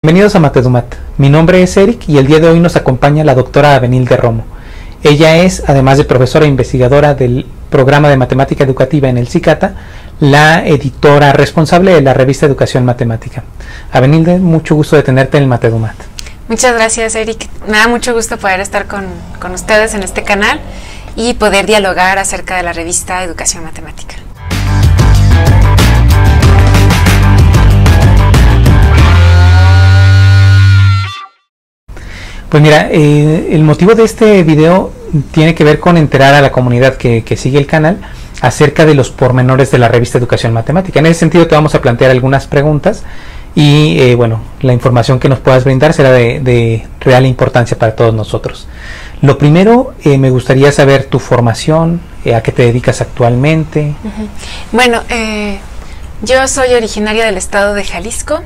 Bienvenidos a Matedumat. Mi nombre es Eric y el día de hoy nos acompaña la doctora Avenil de Romo. Ella es, además de profesora e investigadora del programa de matemática educativa en el CICATA, la editora responsable de la revista Educación Matemática. Avenil, mucho gusto de tenerte en el Matedumat. Muchas gracias, Eric. Me da mucho gusto poder estar con ustedes en este canal y poder dialogar acerca de la revista Educación Matemática. Pues mira, el motivo de este video tiene que ver con enterar a la comunidad que sigue el canal acerca de los pormenores de la revista Educación Matemática. En ese sentido te vamos a plantear algunas preguntas y bueno, la información que nos puedas brindar será de real importancia para todos nosotros. Lo primero, me gustaría saber tu formación, a qué te dedicas actualmente. Bueno, yo soy originaria del estado de Jalisco.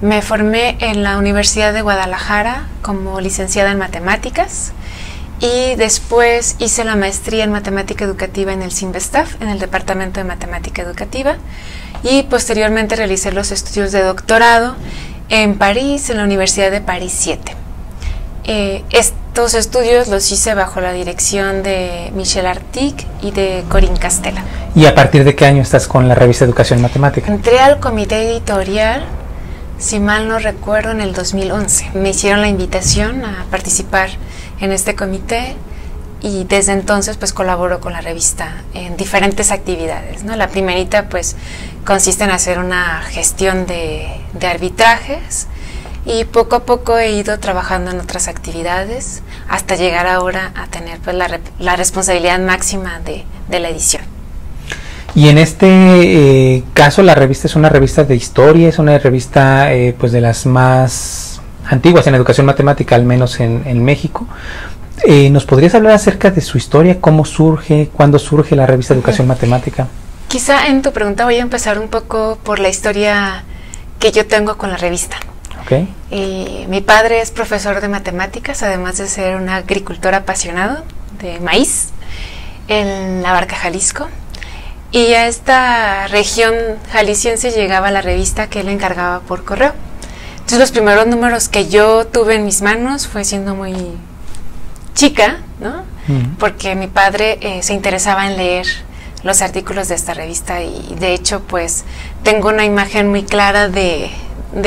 Me formé en la Universidad de Guadalajara como licenciada en matemáticas y después hice la maestría en matemática educativa en el CINVESTAF, en el Departamento de Matemática Educativa, y posteriormente realicé los estudios de doctorado en París, en la Universidad de París 7. Estos estudios los hice bajo la dirección de Michel Artigue y de Corinne Castella. ¿Y a partir de qué año estás con la revista Educación Matemática? Entré al comité editorial, si mal no recuerdo, en el 2011. Me hicieron la invitación a participar en este comité y desde entonces pues colaboro con la revista en diferentes actividades, ¿no? La primerita pues consiste en hacer una gestión de arbitrajes y poco a poco he ido trabajando en otras actividades hasta llegar ahora a tener pues la responsabilidad máxima de la edición. Y en este caso la revista es una revista de historia, es una revista pues de las más antiguas en educación matemática, al menos en México. ¿Nos podrías hablar acerca de su historia? ¿Cómo surge? ¿Cuándo surge la revista Educación Matemática? Quizá en tu pregunta voy a empezar un poco por la historia que yo tengo con la revista. Okay. Mi padre es profesor de matemáticas, además de ser un agricultor apasionado de maíz en La Barca, Jalisco. Y a esta región jalisciense llegaba la revista que él encargaba por correo. Entonces los primeros números que yo tuve en mis manos fue siendo muy chica, ¿no? Porque mi padre se interesaba en leer los artículos de esta revista y de hecho pues tengo una imagen muy clara de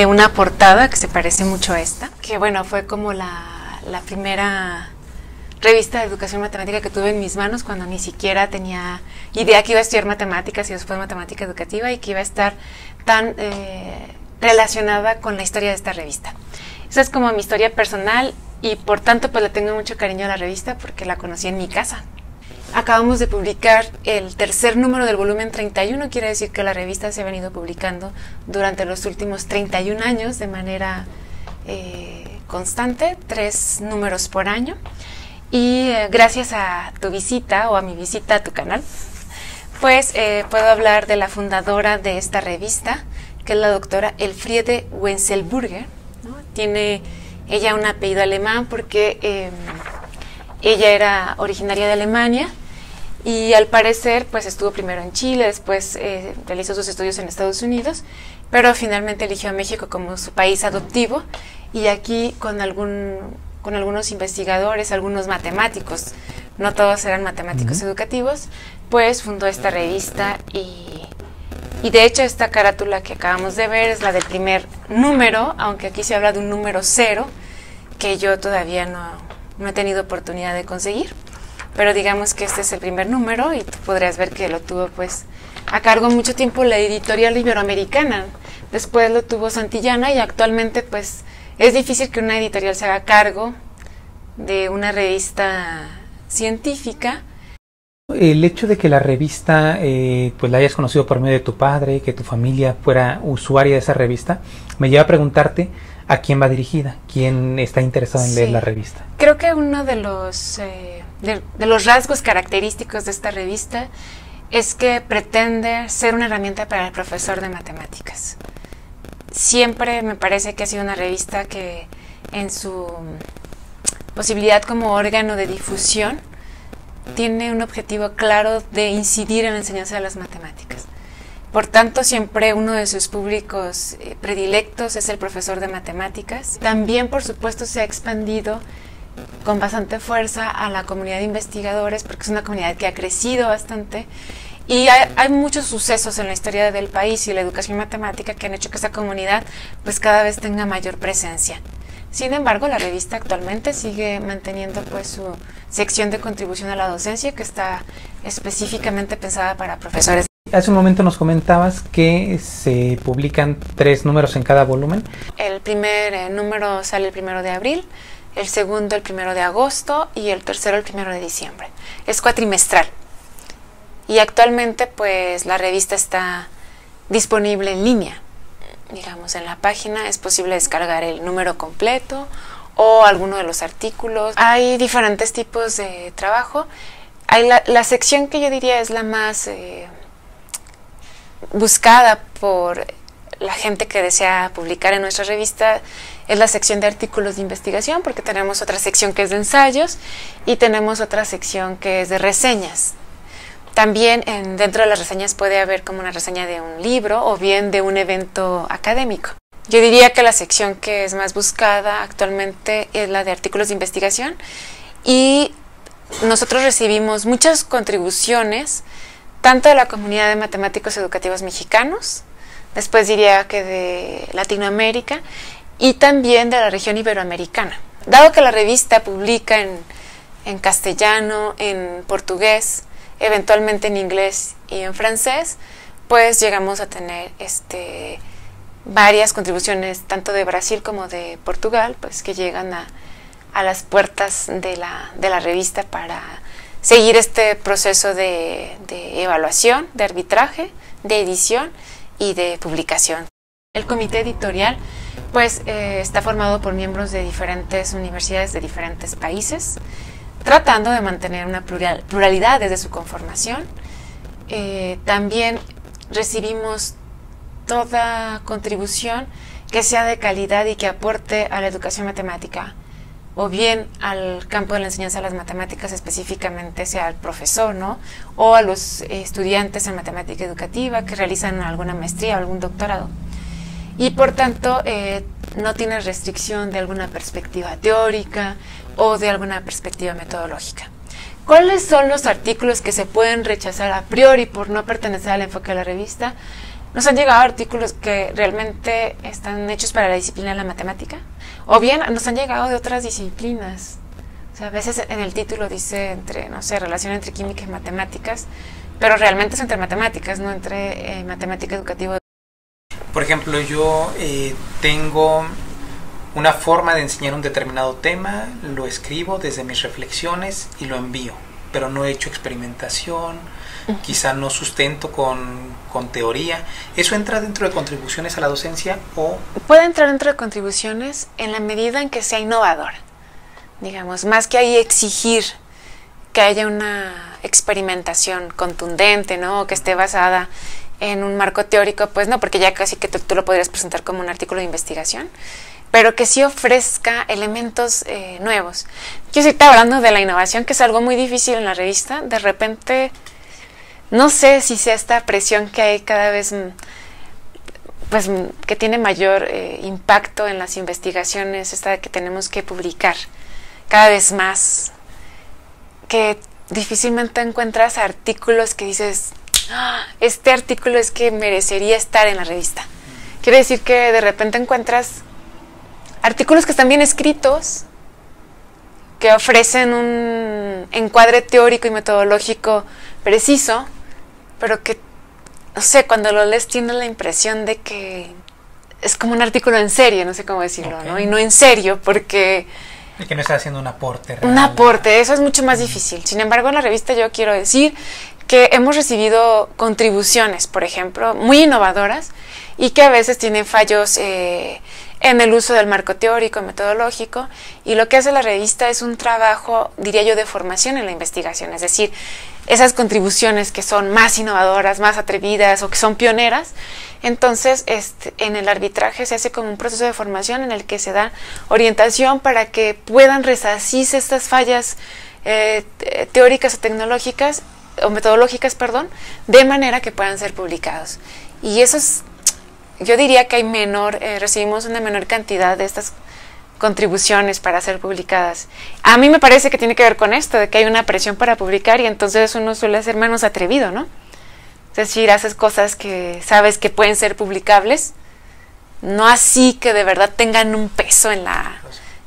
una portada que se parece mucho a esta, que bueno, fue como la primera revista de educación matemática que tuve en mis manos cuando ni siquiera tenía idea que iba a estudiar matemáticas y después matemática educativa y que iba a estar tan relacionada con la historia de esta revista. Esa es como mi historia personal y por tanto pues le tengo mucho cariño a la revista porque la conocí en mi casa. Acabamos de publicar el tercer número del volumen 31, quiere decir que la revista se ha venido publicando durante los últimos 31 años de manera constante, 3 números por año. Y gracias a tu visita o a mi visita a tu canal, pues puedo hablar de la fundadora de esta revista, que es la doctora Elfriede Wenzelburger, ¿no? Tiene ella un apellido alemán porque ella era originaria de Alemania y al parecer pues estuvo primero en Chile, después realizó sus estudios en Estados Unidos, pero finalmente eligió a México como su país adoptivo y aquí con algunos investigadores, algunos matemáticos, no todos eran matemáticos educativos, pues fundó esta revista y de hecho esta carátula que acabamos de ver es la del primer número, aunque aquí se habla de un número 0, que yo todavía no he tenido oportunidad de conseguir, pero digamos que este es el primer número y tú podrías ver que lo tuvo pues a cargo mucho tiempo la editorial iberoamericana, después lo tuvo Santillana y actualmente pues es difícil que una editorial se haga cargo de una revista científica. El hecho de que la revista pues la hayas conocido por medio de tu padre, que tu familia fuera usuaria de esa revista, me lleva a preguntarte a quién va dirigida, quién está interesado en leer la revista. Creo que uno de los rasgos característicos de esta revista es que pretende ser una herramienta para el profesor de matemáticas. Siempre me parece que ha sido una revista que en su posibilidad como órgano de difusión tiene un objetivo claro de incidir en la enseñanza de las matemáticas. Por tanto, siempre uno de sus públicos predilectos es el profesor de matemáticas. También, por supuesto, se ha expandido con bastante fuerza a la comunidad de investigadores, porque es una comunidad que ha crecido bastante. Y hay muchos sucesos en la historia del país y la educación matemática que han hecho que esa comunidad pues cada vez tenga mayor presencia. Sin embargo, la revista actualmente sigue manteniendo pues su sección de contribución a la docencia, que está específicamente pensada para profesores. Hace un momento nos comentabas que se publican 3 números en cada volumen. El primer número sale el 1 de abril, el segundo el 1 de agosto y el tercero el 1 de diciembre. Es cuatrimestral. Y actualmente pues la revista está disponible en línea. Digamos, en la página es posible descargar el número completo o alguno de los artículos. Hay diferentes tipos de trabajo. Hay la sección que yo diría es la más buscada por la gente que desea publicar en nuestra revista, es la sección de artículos de investigación, porque tenemos otra sección que es de ensayos y tenemos otra sección que es de reseñas. También dentro de las reseñas puede haber como una reseña de un libro o bien de un evento académico. Yo diría que la sección que es más buscada actualmente es la de artículos de investigación, y nosotros recibimos muchas contribuciones tanto de la comunidad de matemáticos educativos mexicanos, después diría que de Latinoamérica y también de la región iberoamericana. Dado que la revista publica en castellano, en portugués, eventualmente en inglés y en francés, pues llegamos a tener varias contribuciones tanto de Brasil como de Portugal, pues que llegan a las puertas de la revista para seguir este proceso de evaluación, de arbitraje, de edición y de publicación. El comité editorial pues está formado por miembros de diferentes universidades de diferentes países, tratando de mantener una pluralidad desde su conformación. También recibimos toda contribución que sea de calidad y que aporte a la educación matemática, o bien al campo de la enseñanza de las matemáticas, específicamente sea al profesor, ¿no? O a los estudiantes en matemática educativa que realizan alguna maestría o algún doctorado. Y por tanto no tiene restricción de alguna perspectiva teórica o de alguna perspectiva metodológica. ¿Cuáles son los artículos que se pueden rechazar a priori por no pertenecer al enfoque de la revista? Nos han llegado artículos que realmente están hechos para la disciplina de la matemática, o bien nos han llegado de otras disciplinas. O sea, a veces en el título dice relación entre química y matemáticas, pero realmente es entre matemáticas, no entre matemática educativa. Por ejemplo, yo tengo una forma de enseñar un determinado tema, lo escribo desde mis reflexiones y lo envío, pero no he hecho experimentación, quizá no sustento con teoría. ¿Eso entra dentro de contribuciones a la docencia o...? Puede entrar dentro de contribuciones en la medida en que sea innovadora. Digamos, más que ahí exigir que haya una experimentación contundente, ¿no? O que esté basada en un marco teórico, pues no, porque ya casi que tú lo podrías presentar como un artículo de investigación, pero que sí ofrezca elementos nuevos. Yo estoy hablando de la innovación, que es algo muy difícil en la revista. De repente, no sé si sea esta presión que hay cada vez, pues que tiene mayor impacto en las investigaciones, esta de que tenemos que publicar cada vez más, que difícilmente encuentras artículos que dices, este artículo es que merecería estar en la revista. Quiere decir que de repente encuentras artículos que están bien escritos, que ofrecen un encuadre teórico y metodológico preciso, pero que, no sé, cuando lo lees tienes la impresión de que es como un artículo en serio, no sé cómo decirlo, ¿no? Y no en serio, porque... Y que no está haciendo un aporte real. Un aporte, eso es mucho más difícil. Sin embargo, en la revista yo quiero decir que hemos recibido contribuciones, por ejemplo, muy innovadoras y que a veces tienen fallos en el uso del marco teórico, metodológico, y lo que hace la revista es un trabajo, diría yo, de formación en la investigación, es decir, esas contribuciones que son más innovadoras, más atrevidas o que son pioneras. Entonces, en el arbitraje se hace como un proceso de formación en el que se da orientación para que puedan resarcirse estas fallas teóricas o tecnológicas o metodológicas, perdón, de manera que puedan ser publicados. Y eso es, yo diría que hay recibimos una menor cantidad de estas contribuciones para ser publicadas. A mí me parece que tiene que ver con esto, de que hay una presión para publicar y entonces uno suele ser menos atrevido, ¿no? Es decir, haces cosas que sabes que pueden ser publicables, no así que de verdad tengan un peso en la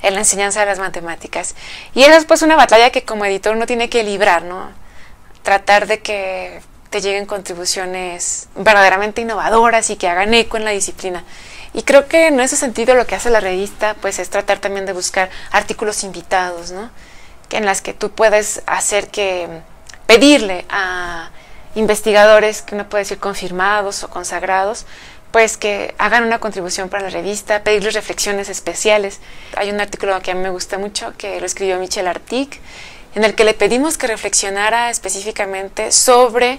enseñanza de las matemáticas. Y esa es pues una batalla que como editor uno tiene que librar, ¿no? Tratar de que te lleguen contribuciones verdaderamente innovadoras y que hagan eco en la disciplina. Y creo que en ese sentido lo que hace la revista pues es tratar también de buscar artículos invitados, ¿no? En las que tú puedes pedirle a investigadores, que uno puede decir confirmados o consagrados, pues que hagan una contribución para la revista, pedirles reflexiones especiales. Hay un artículo que a mí me gusta mucho, que lo escribió Michel Artigue, en el que le pedimos que reflexionara específicamente sobre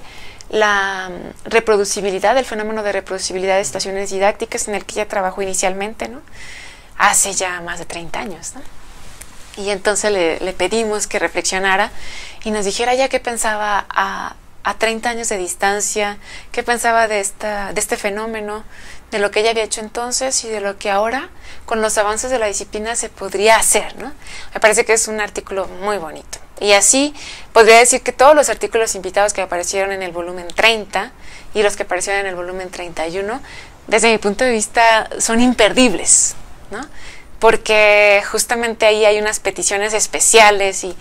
la reproducibilidad, el fenómeno de reproducibilidad de situaciones didácticas en el que ella trabajó inicialmente, ¿no? Hace ya más de 30 años, ¿no? Y entonces le pedimos que reflexionara y nos dijera ya qué pensaba a 30 años de distancia, qué pensaba de este fenómeno, de lo que ella había hecho entonces y de lo que ahora, con los avances de la disciplina, se podría hacer, ¿no? Me parece que es un artículo muy bonito. Y así podría decir que todos los artículos invitados que aparecieron en el volumen 30 y los que aparecieron en el volumen 31, desde mi punto de vista, son imperdibles, ¿no? Porque justamente ahí hay unas peticiones especiales y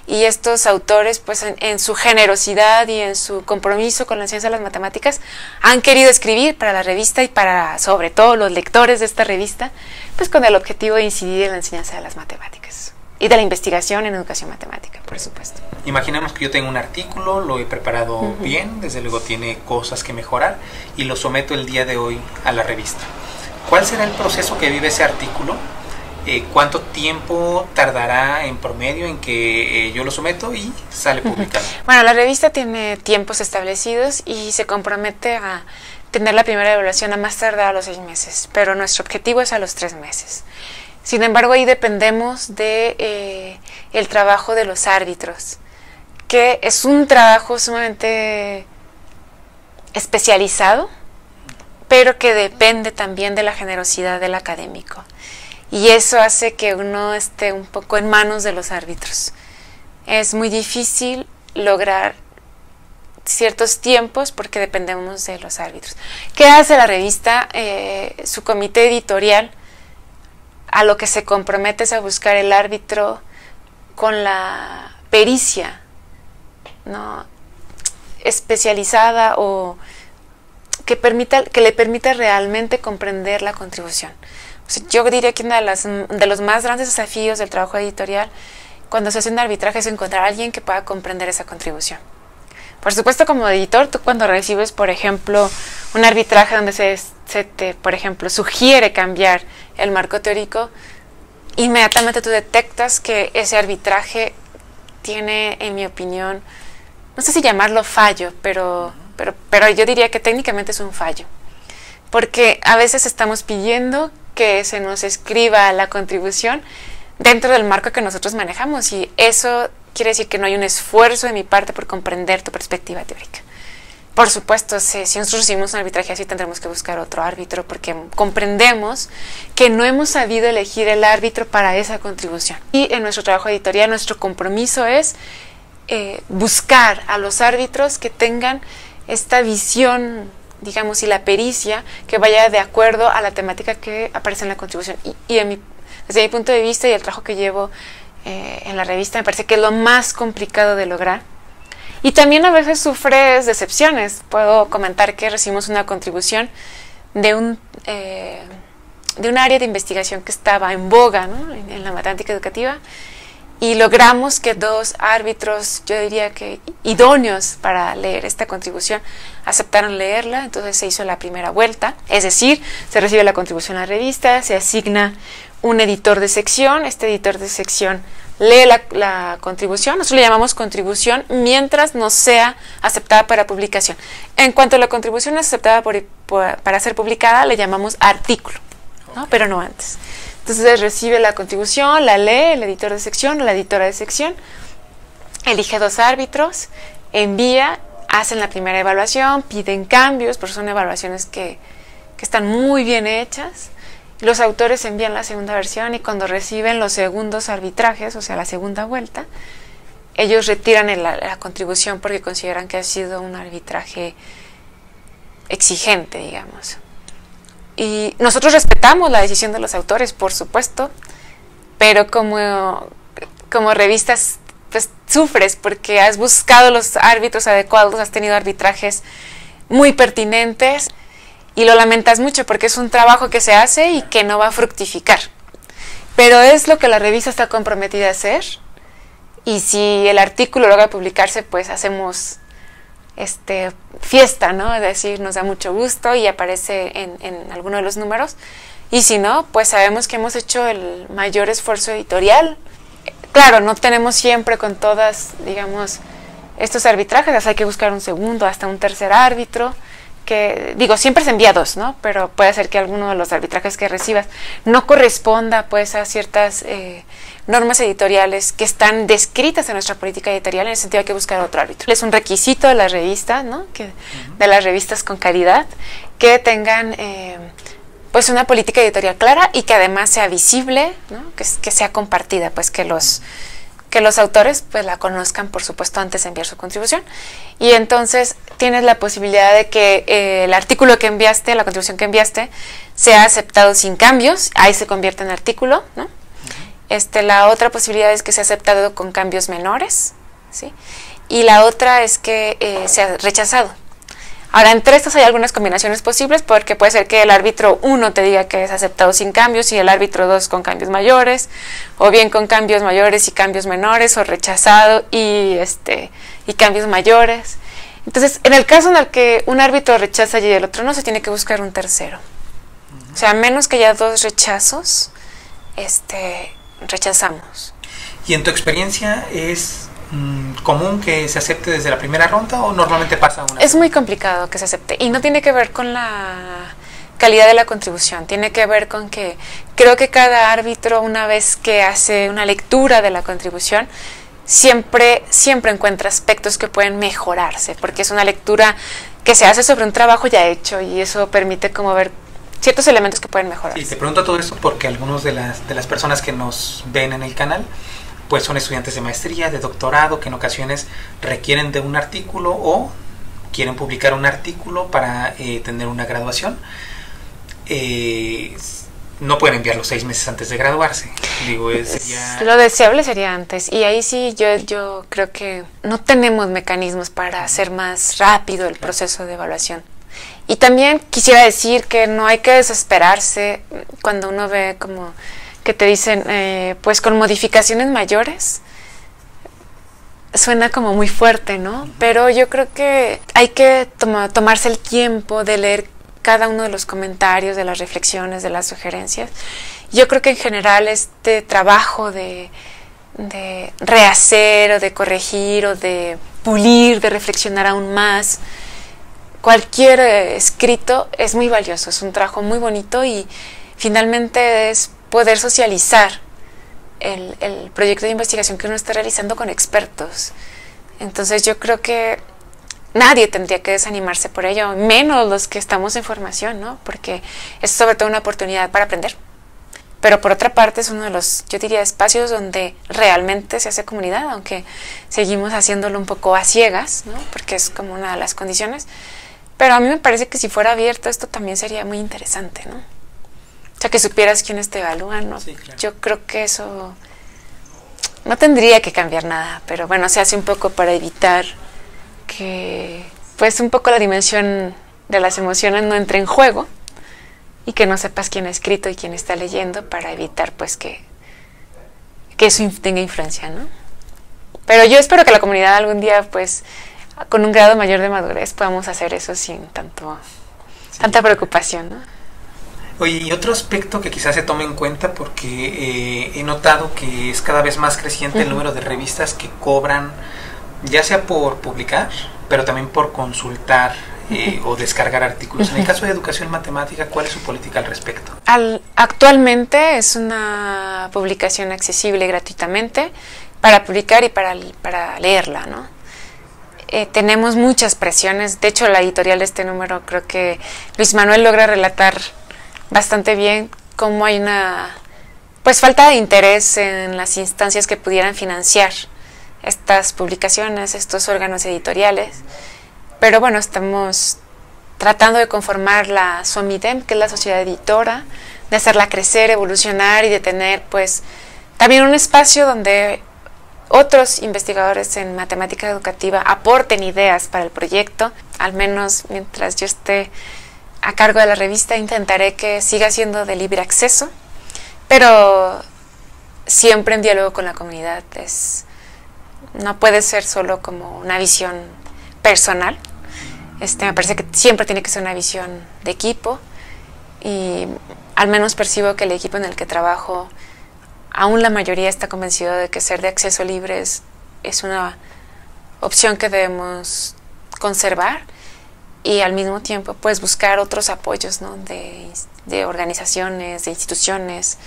estos autores, pues en su generosidad y en su compromiso con la ciencia de las matemáticas, han querido escribir para la revista y para, sobre todo, los lectores de esta revista, pues con el objetivo de incidir en la enseñanza de las matemáticas y de la investigación en educación matemática, por supuesto. Imaginemos que yo tengo un artículo, lo he preparado bien, desde luego tiene cosas que mejorar y lo someto el día de hoy a la revista. ¿Cuál será el proceso que vive ese artículo? ¿Cuánto tiempo tardará en promedio en que yo lo someto y sale publicado? Bueno, la revista tiene tiempos establecidos y se compromete a tener la primera evaluación a más tardar a los 6 meses, pero nuestro objetivo es a los 3 meses. Sin embargo, ahí dependemos de el trabajo de los árbitros, que es un trabajo sumamente especializado, pero que depende también de la generosidad del académico. Y eso hace que uno esté un poco en manos de los árbitros. Es muy difícil lograr ciertos tiempos porque dependemos de los árbitros. ¿Qué hace la revista? Su comité editorial a lo que se compromete es a buscar el árbitro con la pericia, ¿no?, especializada o que le permita realmente comprender la contribución. Yo diría que uno de los más grandes desafíos del trabajo editorial cuando se hace un arbitraje es encontrar a alguien que pueda comprender esa contribución. Por supuesto, como editor, tú cuando recibes, por ejemplo, un arbitraje donde se te, por ejemplo, sugiere cambiar el marco teórico, inmediatamente tú detectas que ese arbitraje tiene, en mi opinión, no sé si llamarlo fallo, pero yo diría que técnicamente es un fallo. Porque a veces estamos pidiendo que se nos escriba la contribución dentro del marco que nosotros manejamos y eso quiere decir que no hay un esfuerzo de mi parte por comprender tu perspectiva teórica. Por supuesto, si nosotros recibimos un arbitraje así tendremos que buscar otro árbitro porque comprendemos que no hemos sabido elegir el árbitro para esa contribución. Y en nuestro trabajo editorial nuestro compromiso es buscar a los árbitros que tengan esta visión, digamos, y la pericia que vaya de acuerdo a la temática que aparece en la contribución. Y desde mi punto de vista y el trabajo que llevo en la revista, me parece que es lo más complicado de lograr. Y también a veces sufres decepciones. Puedo comentar que recibimos una contribución de un área de investigación que estaba en boga, ¿no?, en la matemática educativa, y logramos que 2 árbitros, yo diría que idóneos para leer esta contribución, aceptaron leerla. Entonces se hizo la primera vuelta, es decir, se recibe la contribución a la revista, se asigna un editor de sección, este editor de sección lee la contribución, nosotros le llamamos contribución mientras no sea aceptada para publicación. En cuanto la contribución es aceptada para ser publicada, le llamamos artículo, ¿no?, pero no antes. Entonces recibe la contribución, la lee el editor de sección, la editora de sección, elige 2 árbitros envía, hacen la primera evaluación, piden cambios, porque son evaluaciones que están muy bien hechas. Los autores envían la segunda versión y cuando reciben los segundos arbitrajes, o sea, la segunda vuelta, ellos retiran la contribución porque consideran que ha sido un arbitraje exigente, digamos. Y nosotros respetamos la decisión de los autores, por supuesto, pero como revistas pues sufres porque has buscado los árbitros adecuados, has tenido arbitrajes muy pertinentes y lo lamentas mucho porque es un trabajo que se hace y que no va a fructificar. Pero es lo que la revista está comprometida a hacer, y si el artículo logra publicarse, pues hacemos fiesta, ¿no? Es decir, nos da mucho gusto y aparece en alguno de los números, y si no, pues sabemos que hemos hecho el mayor esfuerzo editorial. Claro, no tenemos siempre con todas, digamos, estos arbitrajes, hay que buscar un segundo, hasta un tercer árbitro, que, digo, siempre se envía 2, ¿no? Pero puede ser que alguno de los arbitrajes que recibas no corresponda, pues, a ciertas normas editoriales que están descritas en nuestra política editorial, en el sentido de que buscar otro árbitro. Es un requisito de las revistas, ¿no? De las revistas con calidad, que tengan pues una política editorial clara y que además sea visible, ¿no? Que sea compartida, pues que los autores pues la conozcan, por supuesto, antes de enviar su contribución. Y entonces tienes la posibilidad de que el artículo que enviaste, la contribución que enviaste, sea aceptado sin cambios, ahí se convierte en artículo, ¿no? La otra posibilidad es que sea aceptado con cambios menores, ¿sí? Y la otra es que sea rechazado. Ahora, entre estas hay algunas combinaciones posibles, porque puede ser que el árbitro 1 te diga que es aceptado sin cambios y el árbitro 2 con cambios mayores, o bien con cambios mayores y cambios menores, o rechazado y cambios mayores. Entonces, en el caso en el que un árbitro rechaza y el otro no, se tiene que buscar un tercero. O sea, a menos que haya 2 rechazos, rechazamos. ¿Y en tu experiencia es común que se acepte desde la primera ronda o normalmente pasa una? Es muy complicado que se acepte, y no tiene que ver con la calidad de la contribución, tiene que ver con que creo que cada árbitro, una vez que hace una lectura de la contribución, siempre encuentra aspectos que pueden mejorarse, porque es una lectura que se hace sobre un trabajo ya hecho, y eso permite como ver ciertos elementos que pueden mejorar. Sí, te pregunto todo esto porque algunos de las personas que nos ven en el canal pues son estudiantes de maestría, de doctorado, que en ocasiones requieren de un artículo o quieren publicar un artículo para tener una graduación. No pueden enviarlo 6 meses antes de graduarse. Digo, lo deseable sería antes, y ahí sí yo creo que no tenemos mecanismos para hacer más rápido el proceso de evaluación. Y también quisiera decir que no hay que desesperarse cuando uno ve como que te dicen, pues con modificaciones mayores. Suena como muy fuerte, ¿no? Pero yo creo que hay que tomarse el tiempo de leer cada uno de los comentarios, de las reflexiones, de las sugerencias. Yo creo que en general este trabajo de rehacer o de corregir o de pulir, de reflexionar aún más, cualquier escrito es muy valioso, es un trabajo muy bonito, y finalmente es poder socializar el proyecto de investigación que uno está realizando con expertos. Entonces yo creo que nadie tendría que desanimarse por ello, menos los que estamos en formación, ¿no? Porque es sobre todo una oportunidad para aprender. Pero por otra parte es uno de los, yo diría, espacios donde realmente se hace comunidad, aunque seguimos haciéndolo un poco a ciegas, ¿no? Porque es como una de las condiciones. Pero a mí me parece que si fuera abierto esto también sería muy interesante, ¿no? O sea, que supieras quiénes te evalúan, ¿no? Sí, claro. Yo creo que eso no tendría que cambiar nada, pero bueno, se hace un poco para evitar que, pues, un poco la dimensión de las emociones no entre en juego, y que no sepas quién ha escrito y quién está leyendo, para evitar, pues, que eso tenga influencia, ¿no? Pero yo espero que la comunidad algún día, pues, con un grado mayor de madurez, podamos hacer eso sin tanta preocupación, ¿no? Oye, y otro aspecto que quizás se tome en cuenta, porque he notado que es cada vez más creciente el número de revistas que cobran, ya sea por publicar, pero también por consultar o descargar artículos. En el caso de educación matemática, ¿cuál es su política al respecto? Actualmente es una publicación accesible gratuitamente para publicar y para leerla, ¿no? tenemos muchas presiones. De hecho, la editorial de este número, creo que Luis Manuel logra relatar bastante bien cómo hay una pues falta de interés en las instancias que pudieran financiar estas publicaciones, estos órganos editoriales. Pero bueno, estamos tratando de conformar la SOMIDEM, que es la sociedad editora, de hacerla crecer, evolucionar y de tener pues también un espacio donde otros investigadores en matemática educativa aporten ideas para el proyecto. Al menos mientras yo esté a cargo de la revista intentaré que siga siendo de libre acceso, pero siempre en diálogo con la comunidad. No puede ser solo como una visión personal. Me parece que siempre tiene que ser una visión de equipo, y al menos percibo que el equipo en el que trabajo, aún la mayoría está convencido de que ser de acceso libre es una opción que debemos conservar, y al mismo tiempo pues buscar otros apoyos, ¿no? de organizaciones, de instituciones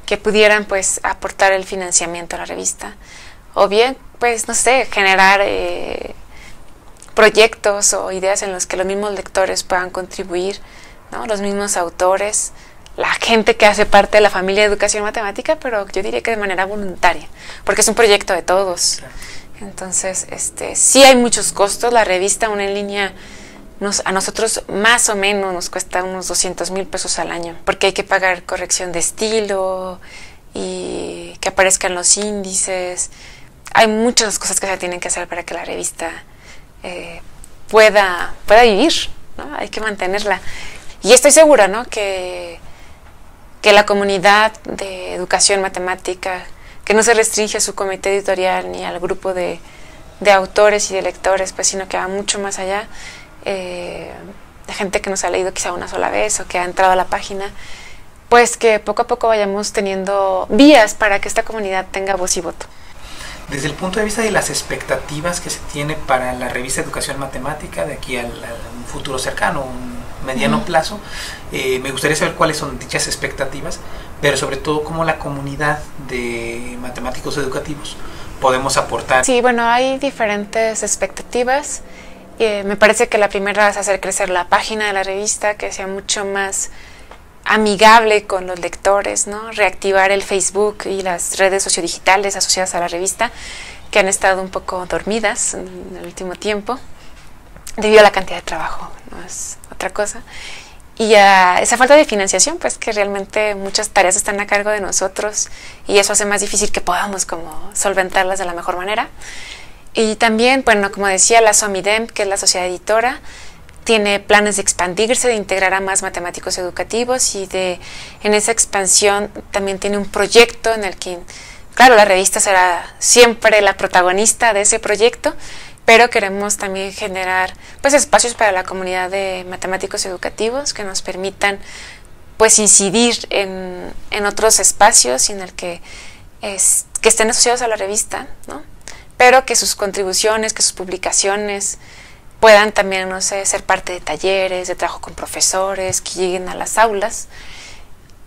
que pudieran pues aportar el financiamiento a la revista, o bien pues no sé, generar proyectos o ideas en los que los mismos lectores puedan contribuir, ¿no? Los mismos autores, la gente que hace parte de la familia de educación matemática, pero yo diría que de manera voluntaria, porque es un proyecto de todos. Entonces, sí hay muchos costos. La revista, una en línea, a nosotros más o menos nos cuesta unos 200,000 pesos al año, porque hay que pagar corrección de estilo y que aparezcan los índices. Hay muchas cosas que se tienen que hacer para que la revista pueda vivir, ¿no? Hay que mantenerla. Y estoy segura, ¿no? que la comunidad de educación matemática, que no se restringe a su comité editorial ni al grupo de autores y de lectores, pues, sino que va mucho más allá, de gente que nos ha leído quizá una sola vez o que ha entrado a la página, pues que poco a poco vayamos teniendo vías para que esta comunidad tenga voz y voto. Desde el punto de vista de las expectativas que se tiene para la revista Educación Matemática de aquí a un futuro cercano, un mediano plazo, me gustaría saber cuáles son dichas expectativas, pero sobre todo cómo la comunidad de matemáticos educativos podemos aportar. Sí, bueno, hay diferentes expectativas. Me parece que la primera es hacer crecer la página de la revista, que sea mucho más amigable con los lectores, ¿no? Reactivar el Facebook y las redes sociodigitales asociadas a la revista, que han estado un poco dormidas en el último tiempo debido a la cantidad de trabajo, no es otra cosa. Y a esa falta de financiación, pues que realmente muchas tareas están a cargo de nosotros y eso hace más difícil que podamos como solventarlas de la mejor manera. Y también, bueno, como decía, la SOMIDEM, que es la sociedad editora, tiene planes de expandirse, de integrar a más matemáticos educativos, y en esa expansión también tiene un proyecto en el que, claro, la revista será siempre la protagonista de ese proyecto, pero queremos también generar pues espacios para la comunidad de matemáticos educativos que nos permitan pues incidir en otros espacios en el que estén asociados a la revista, ¿no? Pero que sus contribuciones, que sus publicaciones puedan también, no sé, ser parte de talleres, de trabajo con profesores, que lleguen a las aulas.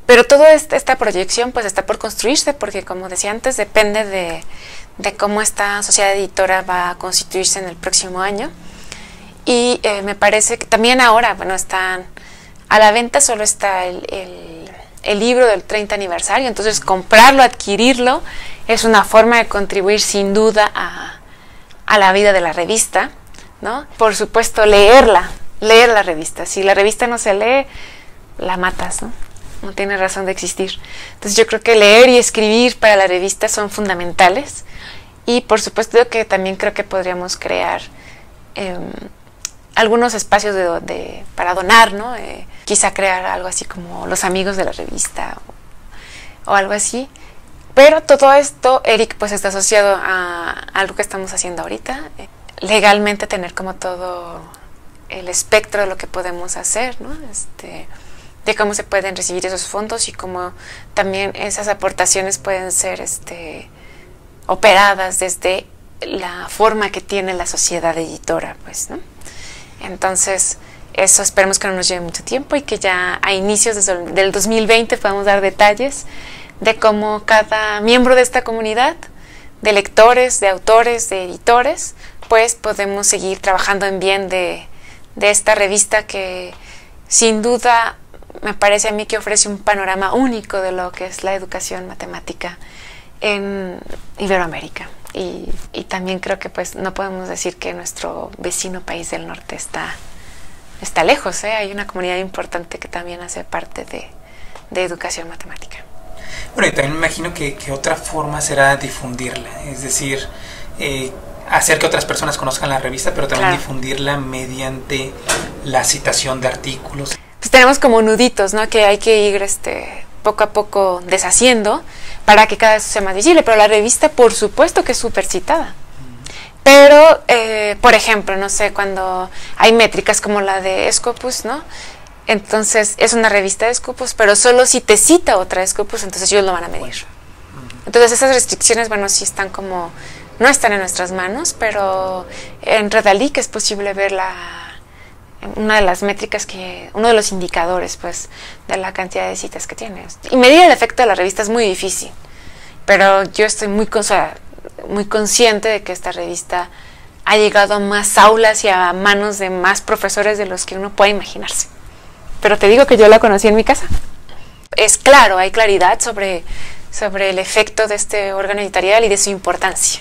Pero toda esta proyección pues está por construirse, porque como decía antes, depende de cómo esta sociedad editora va a constituirse en el próximo año. Y me parece que también ahora, bueno, están a la venta, solo está el libro del 30 aniversario, entonces comprarlo, adquirirlo, es una forma de contribuir sin duda a la vida de la revista, ¿no? Por supuesto, leer la revista. Si la revista no se lee, la matas, ¿no? No tiene razón de existir. Entonces yo creo que leer y escribir para la revista son fundamentales, y por supuesto que también creo que podríamos crear algunos espacios para donar, ¿no? Quizá crear algo así como los amigos de la revista o algo así. Pero todo esto, Eric, pues está asociado a algo que estamos haciendo ahorita, legalmente tener como todo el espectro de lo que podemos hacer, ¿no? De cómo se pueden recibir esos fondos y cómo también esas aportaciones pueden ser operadas desde la forma que tiene la sociedad editora, pues, ¿no? Entonces, eso esperemos que no nos lleve mucho tiempo y que ya a inicios del 2020 podamos dar detalles de cómo cada miembro de esta comunidad, de lectores, de autores, de editores, pues podemos seguir trabajando en bien de esta revista que sin duda me parece a mí que ofrece un panorama único de lo que es la educación matemática en Iberoamérica. Y también creo que pues no podemos decir que nuestro vecino país del norte está lejos, ¿eh? Hay una comunidad importante que también hace parte de educación matemática. Bueno, y también me imagino que otra forma será difundirla, es decir, hacer que otras personas conozcan la revista, pero también difundirla mediante la citación de artículos. Pues tenemos como nuditos, ¿no? Que hay que ir poco a poco deshaciendo para que cada vez sea más visible, pero la revista por supuesto que es súper citada. Pero, por ejemplo, no sé, cuando hay métricas como la de Scopus, ¿no? Entonces es una revista de Scopus, pero solo si te cita otra Scopus, entonces ellos lo van a medir. Entonces esas restricciones, bueno, sí están como, no están en nuestras manos, pero en Redalyc es posible ver una de las métricas uno de los indicadores, pues, de la cantidad de citas que tienes. Y medir el efecto de la revista es muy difícil, pero yo estoy muy consciente de que esta revista ha llegado a más aulas y a manos de más profesores de los que uno puede imaginarse. Pero te digo que yo la conocí en mi casa. Es claro, hay claridad sobre el efecto de este órgano editorial y de su importancia.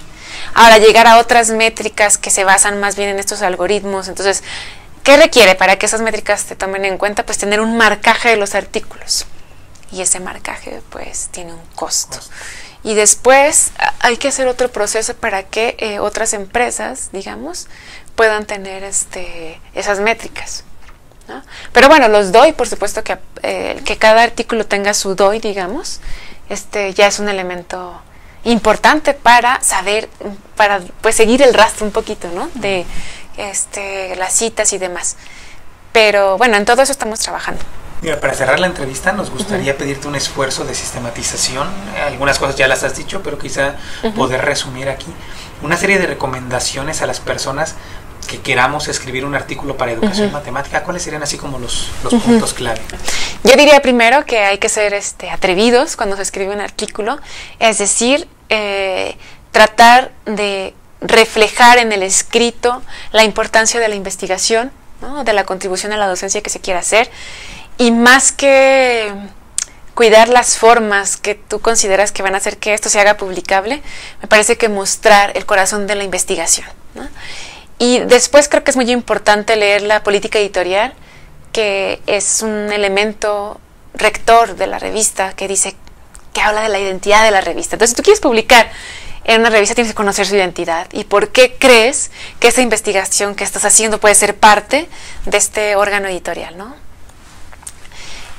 Ahora, llegar a otras métricas que se basan más bien en estos algoritmos, entonces, ¿qué requiere para que esas métricas te tomen en cuenta? Pues tener un marcaje de los artículos. Y ese marcaje, pues, tiene un costo. Y después hay que hacer otro proceso para que otras empresas, digamos, puedan tener esas métricas, ¿no? Pero bueno, los DOI, por supuesto que cada artículo tenga su DOI, digamos, ya es un elemento importante para saber, para pues seguir el rastro un poquito, ¿no? De las citas y demás. Pero bueno, en todo eso estamos trabajando. Mira, para cerrar la entrevista nos gustaría pedirte un esfuerzo de sistematización. Algunas cosas ya las has dicho, pero quizá poder resumir aquí una serie de recomendaciones a las personas que queramos escribir un artículo para educación matemática. ¿Cuáles serían así como los puntos clave? Yo diría primero que hay que ser atrevidos cuando se escribe un artículo, es decir, tratar de reflejar en el escrito la importancia de la investigación, ¿no? De la contribución a la docencia que se quiera hacer, y más que cuidar las formas que tú consideras que van a hacer que esto se haga publicable, me parece que mostrar el corazón de la investigación, ¿no? Y después creo que es muy importante leer la política editorial, que es un elemento rector de la revista, que habla de la identidad de la revista. Entonces, si tú quieres publicar en una revista, tienes que conocer su identidad y por qué crees que esa investigación que estás haciendo puede ser parte de este órgano editorial, ¿no?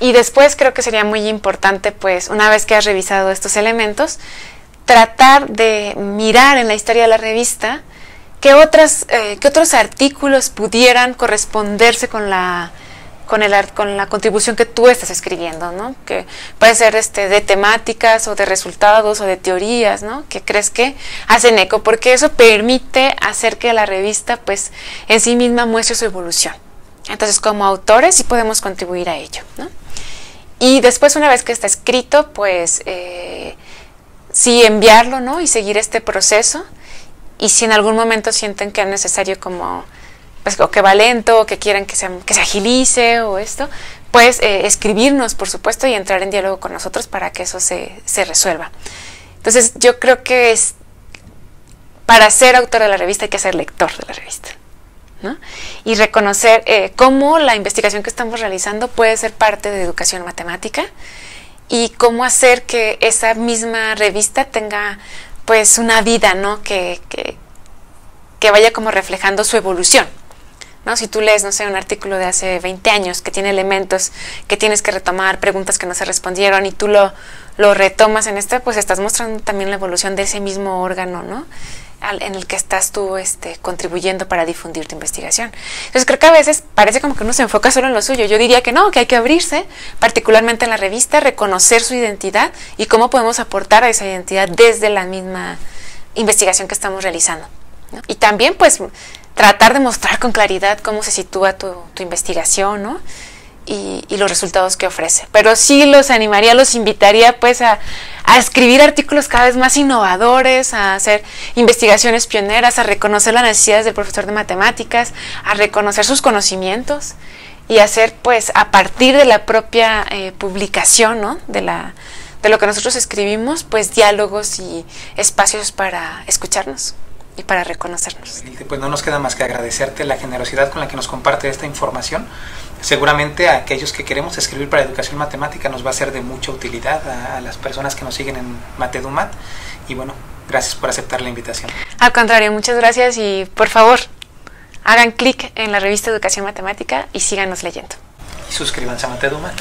Y después creo que sería muy importante, pues, una vez que has revisado estos elementos, tratar de mirar en la historia de la revista qué otros artículos pudieran corresponderse con la contribución que tú estás escribiendo, ¿no? Que puede ser de temáticas o de resultados o de teorías, ¿no? Que crees que hacen eco, porque eso permite hacer que la revista, pues, en sí misma muestre su evolución. Entonces, como autores sí podemos contribuir a ello, ¿no? Y después, una vez que está escrito, pues, sí enviarlo, ¿no? Y seguir este proceso. Y si en algún momento sienten que es necesario como, pues, o que va lento, o que quieren que se agilice o esto, pues escribirnos, por supuesto, y entrar en diálogo con nosotros para que eso se resuelva. Entonces, yo creo que para ser autor de la revista hay que ser lector de la revista, ¿no? Y reconocer cómo la investigación que estamos realizando puede ser parte de educación matemática y cómo hacer que esa misma revista tenga, pues, una vida, ¿no? Que vaya como reflejando su evolución, ¿no? Si tú lees, no sé, un artículo de hace 20 años que tiene elementos que tienes que retomar, preguntas que no se respondieron, y tú lo retomas en pues estás mostrando también la evolución de ese mismo órgano, ¿no? En el que estás tú contribuyendo para difundir tu investigación. Entonces creo que a veces parece como que uno se enfoca solo en lo suyo. Yo diría que no, que hay que abrirse, particularmente en la revista, reconocer su identidad y cómo podemos aportar a esa identidad desde la misma investigación que estamos realizando, ¿no? Y también, pues, tratar de mostrar con claridad cómo se sitúa tu investigación, ¿no? y los resultados que ofrece. Pero sí los animaría, los invitaría pues a escribir artículos cada vez más innovadores, a hacer investigaciones pioneras, a reconocer las necesidades del profesor de matemáticas, a reconocer sus conocimientos y hacer pues a partir de la propia publicación, ¿no?, de lo que nosotros escribimos, pues diálogos y espacios para escucharnos y para reconocernos. Pues no nos queda más que agradecerte la generosidad con la que nos comparte esta información. Seguramente a aquellos que queremos escribir para educación matemática nos va a ser de mucha utilidad, a las personas que nos siguen en Matedumat, y bueno, gracias por aceptar la invitación. Al contrario, muchas gracias y por favor, hagan clic en la revista Educación Matemática y síganos leyendo. Y suscríbanse a Matedumat.